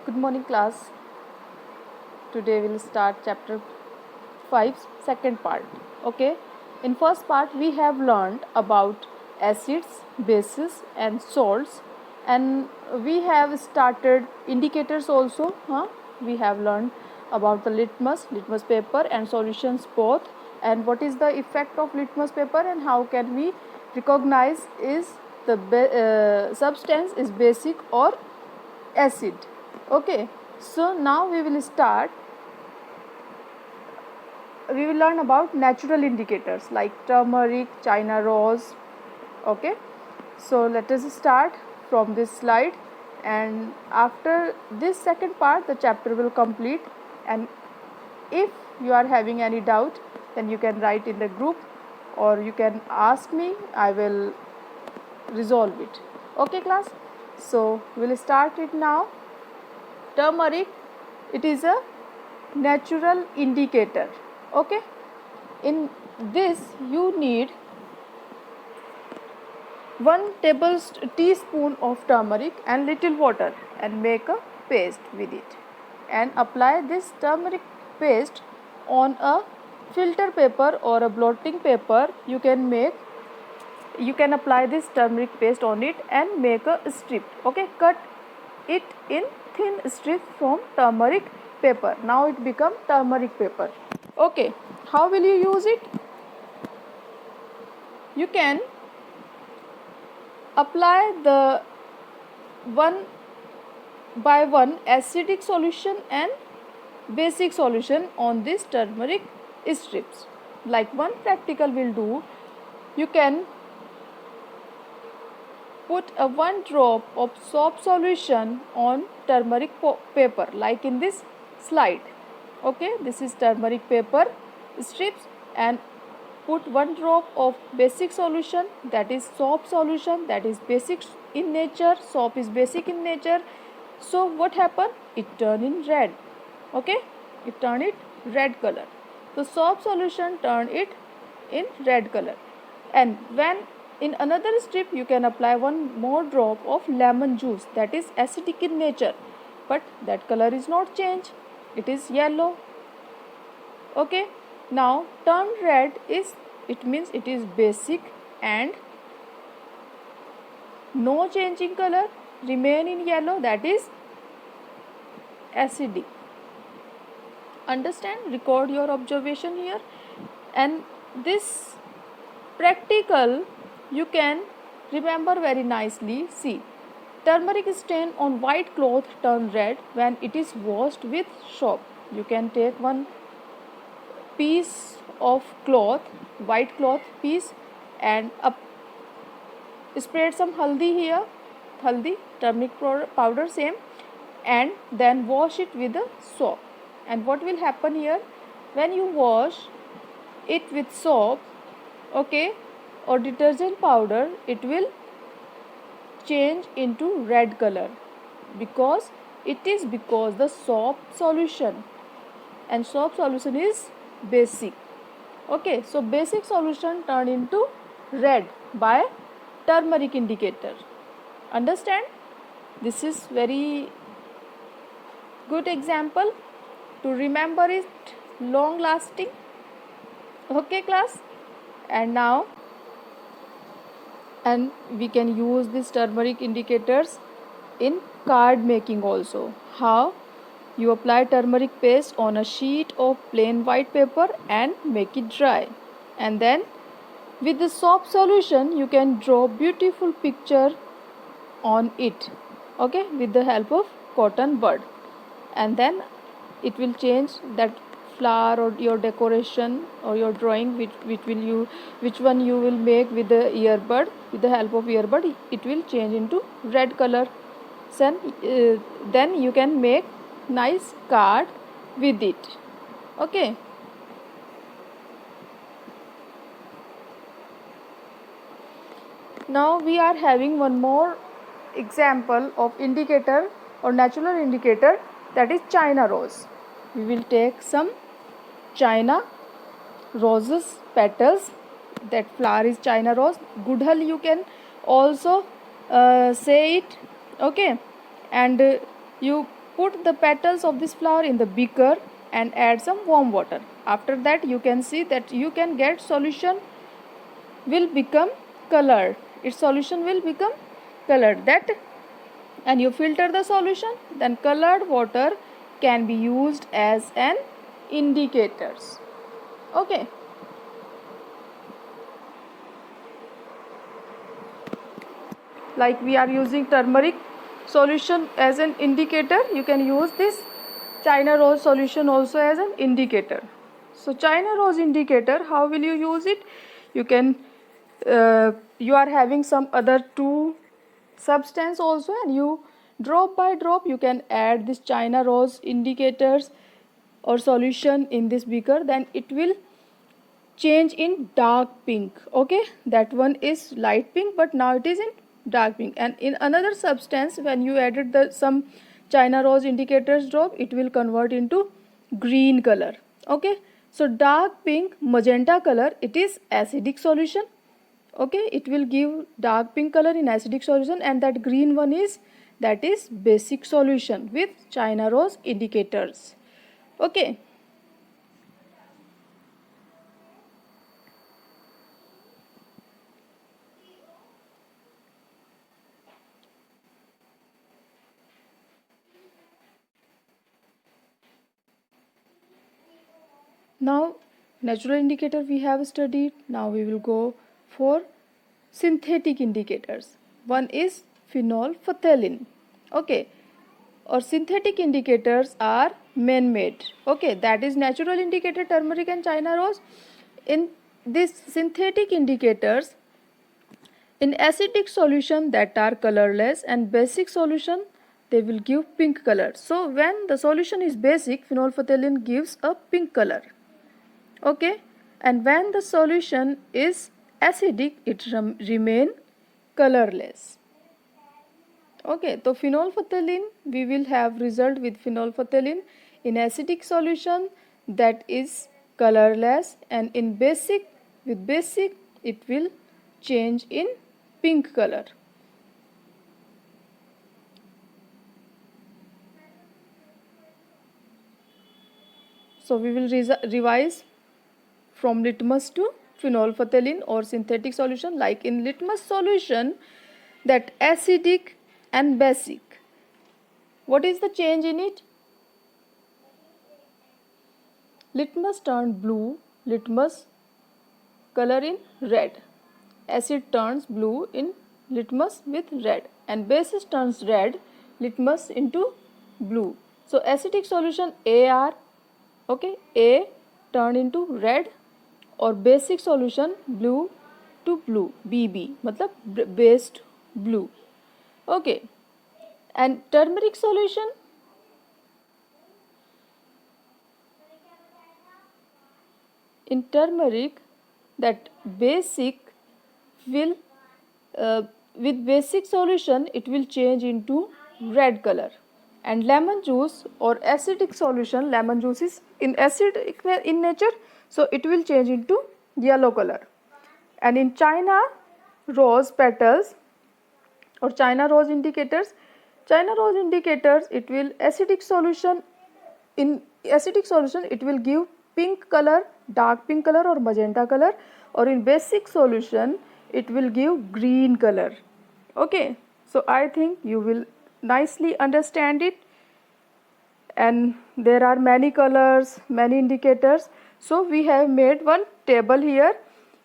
Good morning, class. Today we'll start chapter 5, second part. Okay. In first part we have learned about acids, bases and salts, and we have started indicators also. We have learned about the litmus paper and solutions both, and what is the effect of litmus paper and how can we recognize is the substance is basic or acid. Okay, so now we will learn about natural indicators like turmeric, china rose. Okay, so let us start from this slide, and after this second part the chapter will complete, and if you are having any doubt then you can write in the group or you can ask me. I will resolve it. Okay, class, so we'll start it now. Turmeric, it is a natural indicator. Okay, in this you need 1 teaspoon of turmeric and little water and make a paste with it, and apply this turmeric paste on a filter paper or a blotting paper. You can apply this turmeric paste on it and make a strip. Okay, cut it in thin strip from turmeric paper. Now it become turmeric paper. Okay, how will you use it? You can apply the one by one acidic solution and basic solution on this turmeric strips. Like one practical will do, you can put a 1 drop of soap solution on turmeric paper like in this slide. Okay, this is turmeric paper strips, and put 1 drop of basic solution, that is soap solution, that is basic in nature, soap is basic in nature. So what happened? It turn in red. Okay, it turn it red color. So soap solution turn it in red color, and when in another strip you can apply 1 more drop of lemon juice, that is acidic in nature, but that color is not changed, it is yellow. Okay, now turn red is, it means it is basic and no changing color, remain in yellow, that is acidic. Understand? Record your observation here, and this practical you can remember very nicely. See, turmeric stain on white cloth turn red when it is washed with soap. You can take 1 piece of cloth, white cloth piece, and spread some haldi here, haldi, turmeric powder same, and then wash it with the soap. And what will happen here, when you wash it with soap, okay, or detergent powder, it will change into red color, because the soap solution, and soap solution is basic. Okay, so basic solution turn into red by turmeric indicator. Understand? This is very good example to remember it long lasting. Okay, class, and now, and we can use these turmeric indicators in card making also. How? You apply turmeric paste on a sheet of plain white paper and make it dry, and then with the soap solution you can draw beautiful picture on it. Okay, with the help of cotton bud, and then it will change that flower or your decoration or your drawing, which one you will make with the earbud, with the help of earbud, it will change into red color. Then you can make nice card with it. Okay, now we are having one more example of indicator or natural indicator, that is china rose. We will take some china roses petals, that flower is china rose, gudhal you can also say it. Okay, and you Put the petals of this flower in the beaker and add some warm water. After that, you can see that you can get solution will become colored. Its solution will become colored. That, and you filter the solution, then colored water can be used as an indicators. Okay. Like we are using turmeric solution as an indicator, you can use this China rose solution also as an indicator. So China rose indicator, how will you use it? You can you are having some other two substance also, and you drop by drop you can add this China rose indicators or solution in this beaker, then it will change in dark pink. Okay, that one is light pink, but now it is in dark pink. And in another substance, when you added the some China rose indicators drop, it will convert into green color. Okay, so dark pink magenta color, it is acidic solution. Okay, it will give dark pink color in acidic solution, and that green one is, that is basic solution with China rose indicators. Okay. Now natural indicator we have studied. Now we will go for synthetic indicators. One is phenolphthalein. Okay, or synthetic indicators are man-made. Okay, that is natural indicator turmeric and China rose. In these synthetic indicators, in acidic solution that are colorless, and basic solution they will give pink color. So when the solution is basic, phenolphthalein gives a pink color. Okay, and when the solution is acidic, it remain colorless. Okay, so phenolphthalein, we will have result with phenolphthalein in acidic solution that is colorless, and in basic, with basic it will change in pink color. So we will revise from litmus to phenolphthalein or synthetic solution. Like in litmus solution, that acidic and basic, what is the change in it? Litmus turned blue, litmus color in red. Acid turns blue in litmus with red, and basis turns red, litmus into blue. So acidic solution AR, okay, A turn into red, और basic solution blue to blue, BB, मतलब based blue. Okay, and turmeric solution, in turmeric, that basic will with basic solution it will change into red color, and lemon juice or acidic solution, lemon juice is in acidic in nature, so it will change into yellow color. And in China rose petals or China rose indicators, it will acidic solution, in acidic solution it will give pink color, dark pink color or magenta color, or in basic solution it will give green color. Okay, so I think you will nicely understand it, and there are many colors, many indicators. So we have made one table here.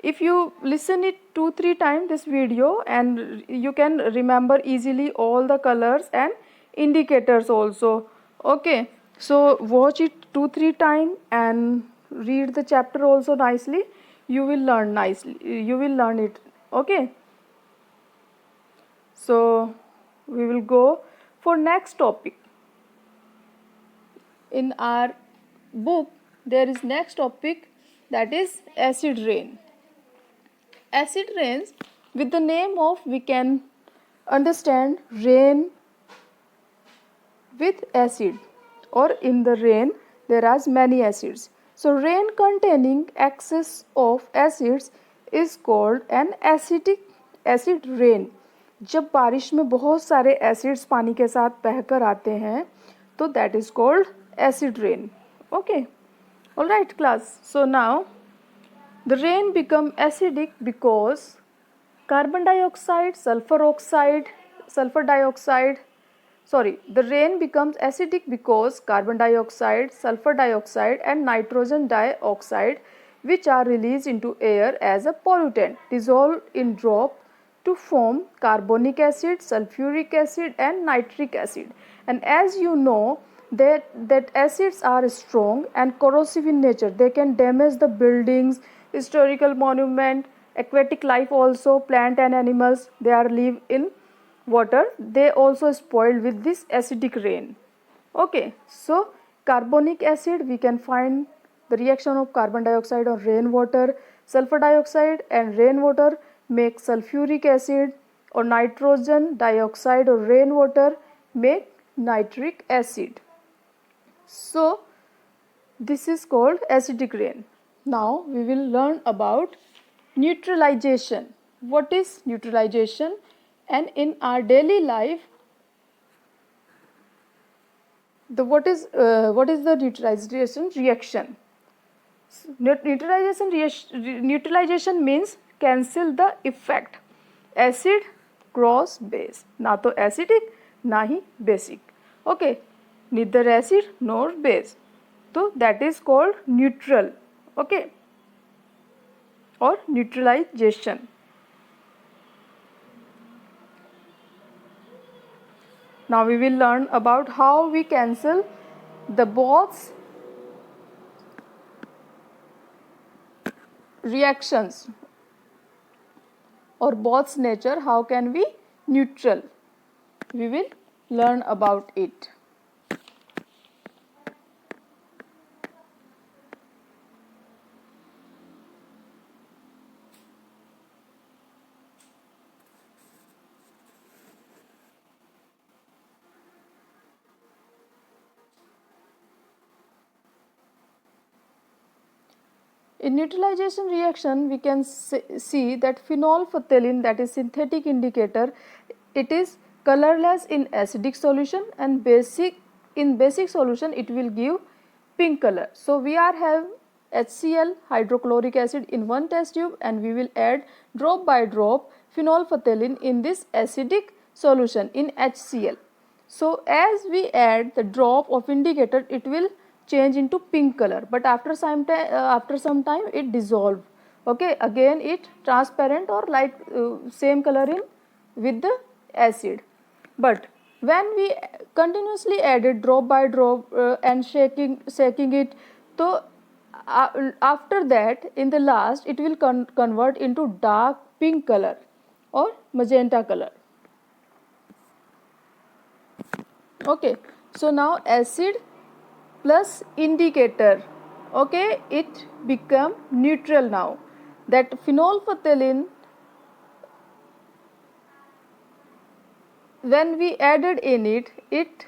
If you listen it 2-3 times this video, and you can remember easily all the colors and indicators also. Okay, so watch it 2-3 times and read the chapter also nicely. You will learn nicely, you will learn it. Okay, so we will go for next topic. In our book there is next topic, that is acid rain. Acid rains, with the name of we can understand rain with acid, or in the rain there are many acids. So rain containing excess of acids is called an acid rain. जब बारिश में बहुत सारे acids पानी के साथ बहकर आते हैं So that is called acid rain. Okay, all right class. So now the rain become acidic because carbon dioxide, sulfur dioxide, the rain becomes acidic because carbon dioxide, sulfur dioxide and nitrogen dioxide, which are released into air as a pollutant, dissolve in drop to form carbonic acid, sulfuric acid and nitric acid. And as you know that acids are strong and corrosive in nature. They can damage the buildings, historical monument, aquatic life also, plant and animals, they are live in water, they also spoiled with this acidic rain. Okay, so carbonic acid, we can find the reaction of carbon dioxide or rainwater, sulfur dioxide and rainwater make sulfuric acid, or nitrogen dioxide or rainwater make nitric acid. So this is called acidic rain. Now we will learn about neutralization. What is neutralization? And in our daily life, what is the neutralization reaction? Neutralization means cancel the effect. Acid cross base, ना तो acidic ना ही basic. Okay, neither acid nor base. So that is called neutral. Okay, or neutralization. Now we will learn about how we cancel the both reactions or both's nature. How can we neutral? We will learn about it. In neutralization reaction, we can see that phenolphthalein, that is synthetic indicator, it is colorless in acidic solution, and in basic solution it will give pink color. So we are have HCl, hydrochloric acid, in one test tube, and we will add drop by drop phenolphthalein in this acidic solution in HCl. So as we add the drop of indicator, it will change into pink color, but after some time it dissolve. Okay, again it transparent or like same color in with the acid. But when we continuously added drop by drop and shaking it, so after that in the last it will convert into dark pink color or magenta color. Okay, so now acid plus indicator, okay, it become neutral now. That phenolphthalein, when we added in it, it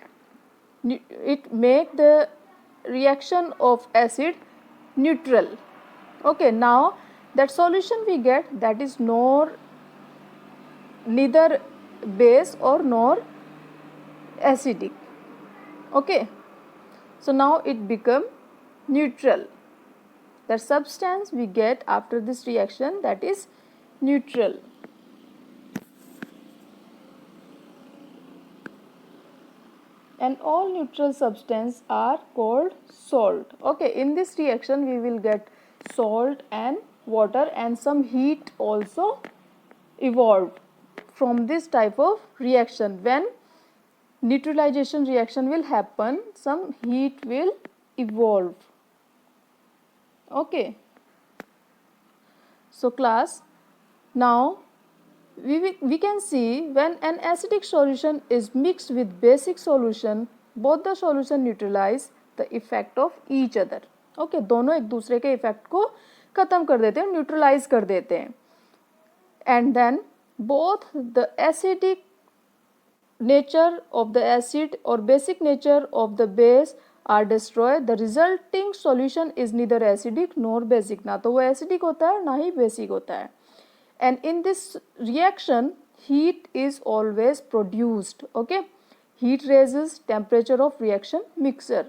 make the reaction of acid neutral. Okay, now that solution we get, that is neither base or nor acidic. Okay, so now it become neutral. The substance we get after this reaction, that is neutral. And all neutral substances are called salt. Okay, in this reaction we will get salt and water, and some heat also evolved from this type of reaction. When neutralization reaction will happen, some heat will evolve. Okay, so class, now we can see when an acidic solution is mixed with basic solution, both the solution neutralize the effect of each other. Okay, दोनों एक दूसरे के effect को खत्म कर देते हैं, neutralise कर देते हैं. And then both the acidic nature of the acid or basic nature of the base are destroyed. The resulting solution is neither acidic nor basic. ना तो वो acidic होता है ना ही basic होता है. And in this reaction, heat is always produced. Okay, Heat raises temperature of reaction mixture.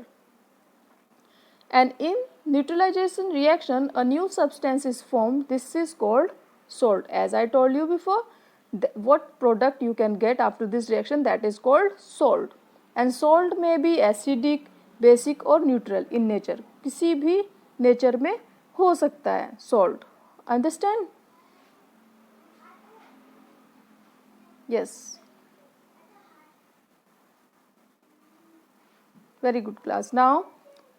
And in neutralization reaction, a new substance is formed. This is called salt. As I told you before, what product you can get after this reaction, that is called salt. And salt may be acidic, basic or neutral in nature. किसी भी nature में हो सकता है salt. Understand? Yes. Very good class. Now,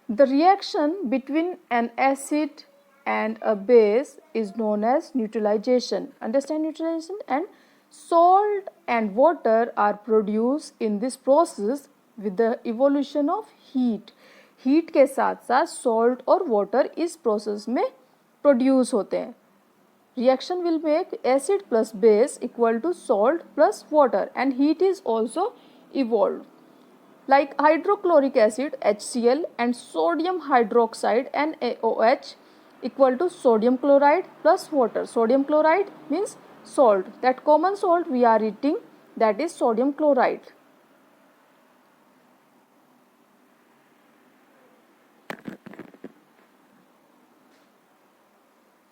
the reaction between an acid and a base is known as neutralization. Understand neutralization? And salt and water are produced in this process with the evolution of heat. Heat के साथ साथ salt और water इस process में produce होते हैं. Reaction will make acid plus base equal to salt plus water, and heat is also evolved. Like hydrochloric acid HCl and sodium hydroxide NaOH equal to sodium chloride plus water. Sodium chloride means salt. That common salt we are eating, that is sodium chloride.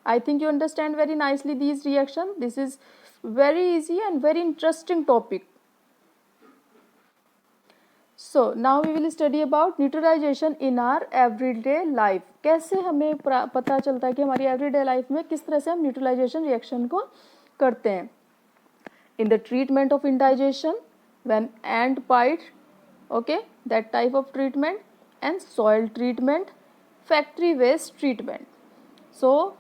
I think you understand very nicely these reactions. This is very easy and very interesting topic. So now we will study about neutralization in our everyday life. कैसे हमें पता चलता है कि हमारी everyday life में किस तरह से हम neutralization reaction को करते हैं. In the treatment of indigestion, when ant bite, okay, that type of treatment, and soil treatment, factory waste treatment. So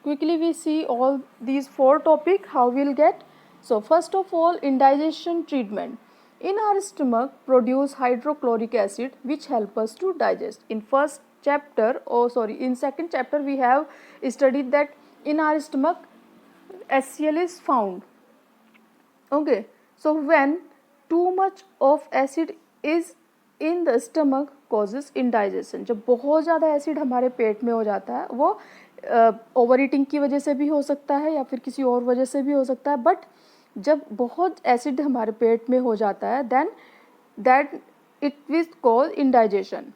quickly we see all these four topics how we'll get. So first of all, indigestion treatment. In our stomach produce hydrochloric acid which help us to digest. In second chapter we have studied that in our stomach HCl is found. Okay, so when too much of acid is in the stomach causes indigestion. जब बहुत ज़्यादा acid हमारे पेट में हो जाता है, वो over eating की वजह से भी हो सकता है या फिर किसी और वजह से भी हो सकता है, बट जब बहुत एसिड हमारे पेट में हो जाता है then that it will cause indigestion.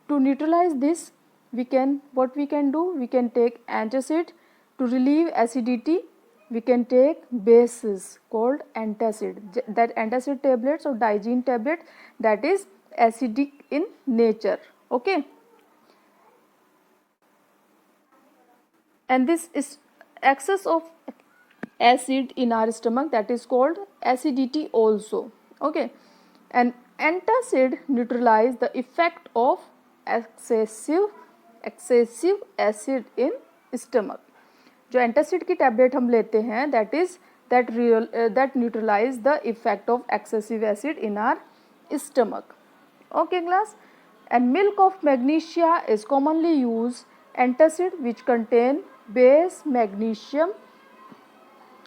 To neutralise this we can do, we can take antacid. To relieve acidity we can take bases called antacid. That antacid tablets or Digene tablet, that is acidic in nature. Okay, and this is excess of acid in our stomach, that is called acidity also. Okay, and antacid neutralize the effect of excessive acid in stomach. जो antacid की tablet हम लेते हैं that neutralize the effect of excessive acid in our stomach. Okay class, and milk of magnesia is commonly used antacid which contain base magnesium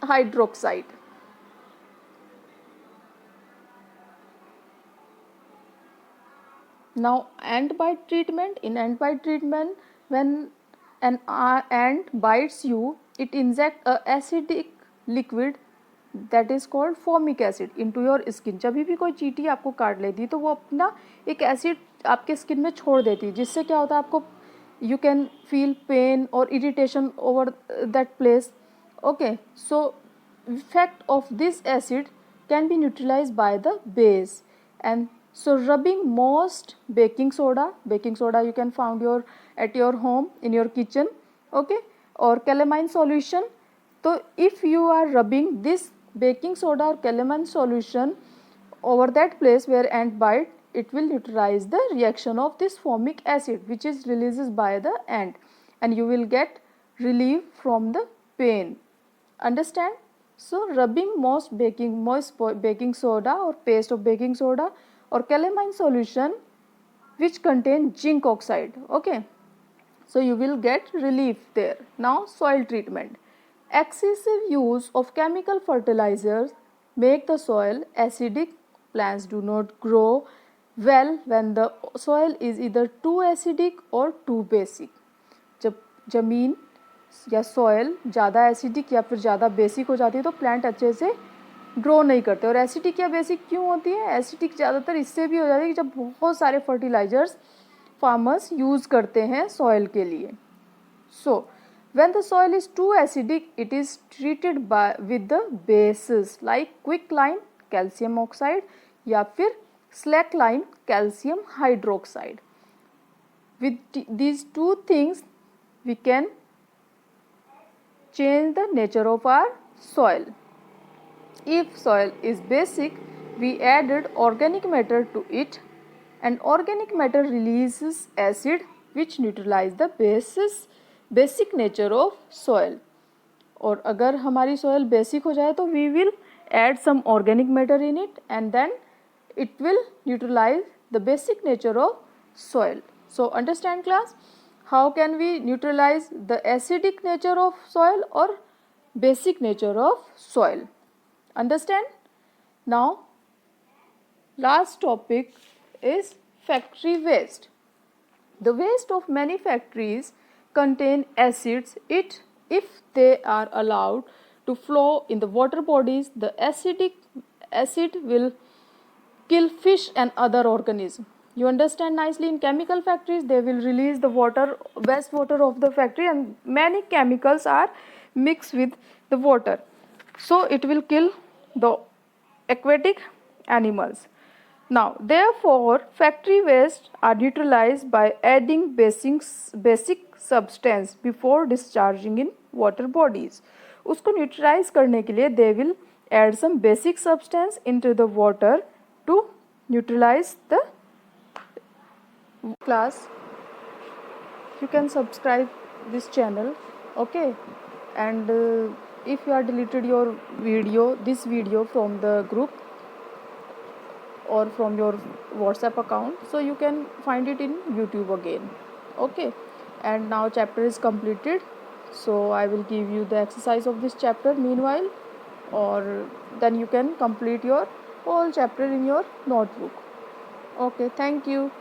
hydroxide. Now ant bite treatment. In ant bite treatment, when an ant bites you, it inject a acidic liquid that is called formic acid into your skin. जब भी कोई चींटी आपको काट लेती है तो वो अपना एक एसिड आपके स्किन में छोड़ देती है, जिससे क्या होता है आपको you can feel pain or irritation over that place. Okay, so effect of this acid can be neutralized by the base. And so rubbing most baking soda you can find at your home in your kitchen, okay, or calamine solution. So if you are rubbing this baking soda or calamine solution over that place where ant bite, it will neutralize the reaction of this formic acid which is released by the ant, and you will get relief from the pain. Understand? So rubbing moist baking soda or paste of baking soda or calamine solution which contain zinc oxide. Okay, so you will get relief there. Now soil treatment. Excessive use of chemical fertilizers make the soil acidic. Plants do not grow well when the soil is either too acidic or too basic. जब जमीन या soil ज़्यादा acidic या फिर ज़्यादा basic हो जाती है तो प्लांट अच्छे से ग्रो नहीं करते। और एसिडिक या बेसिक क्यों होती है? एसिडिक ज़्यादातर इससे भी हो जाती है कि जब बहुत सारे फर्टिलाइजर्स फार्मर्स यूज़ करते हैं सॉइल के लिए। सो when the soil is too acidic, it is treated with the bases like quicklime calcium oxide या फिर slackline calcium hydroxide. With these two things we can change the nature of our soil. If soil is basic, we added organic matter to it, and organic matter releases acid which neutralize the basic nature of soil. और अगर हमारी soil basic हो जाए तो we will add some organic matter in it and then it will neutralize the basic nature of soil. So understand class, how can we neutralize the acidic nature of soil or basic nature of soil? Understand? Now last topic is factory waste. The waste of many factories contain acids. If they are allowed to flow in the water bodies, the acid will kill fish and other organisms. You understand nicely? In chemical factories, they will release the waste water of the factory, and many chemicals are mixed with the water. So it will kill the aquatic animals. Now, therefore, factory waste are neutralized by adding basic substance before discharging in water bodies. उसको neutralize करने के लिए they will add some basic substance into the water to neutralize the class. You can subscribe this channel, okay? And if you are deleted this video from the group or from your WhatsApp account, so you can find it in YouTube again, okay? And now chapter is completed, so I will give you the exercise of this chapter meanwhile, or then you can complete your whole chapter in your notebook. Okay, thank you.